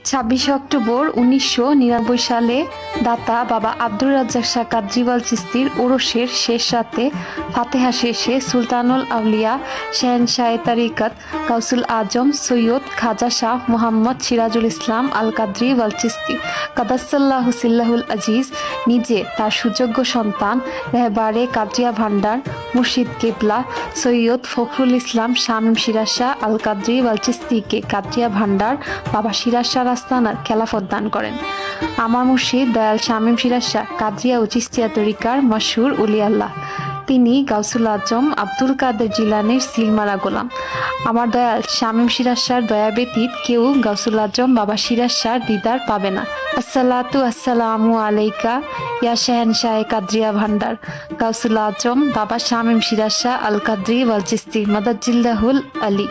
26 October 1999 সালে দাতা বাবা আব্দুর রাজ্জাক শাহ কাদরি ওয়াল চিশতির ওরসের শেষ রাতে ফাতেহা শেষে সুলতানুল আউলিয়া শাহেনশাহে তারিকাত গাউসুল আজম সৈয়দ খাজা শাহ মোহাম্মদ সিরাজুল ইসলাম আল কাদরি ওয়াল চিশতি কাদাসাল্লাহু সিল্লাহুল আজিজ নিজে তার সুযোগ্য সন্তান রেহবারে কাদরিয়া ভান্ডার মুর্শিদ কেবলা সৈয়দ ফখরুল ইসলাম শামীম সিরাজ শাহ আল কাদরি ওয়াল চিশতিকে কাদরিয়া ভান্ডার বাবা সিরাজ শাহ আস্তানার খেলাফত দান করেন। আমার মুর্শিদ দয়াল শামীম সিরাজ শাহ কাদরিয়া ও চিশতিয়া তরিকার মশহুর উলি আল্লাহ। তিনি গাউসুল আজম আব্দুল কাদের জিলানির সিলমারা গোলাম। আমার দয়াল শামীম সিরাজ শাহর দয়া ব্যতীত কেউ গাউসুল আজম বাবা সিরাজ শাহর দিদার পাবে না। আসসালাতু আসসালামু আলাইকা ইয়া শাহেনশাহে কাদরিয়া ভান্ডার গাউসুল আজম বাবা শামীম সিরাজ শাহ আল কাদরি ওয়াল চিশতি মাদাজ্জিল্লাহুল আলী।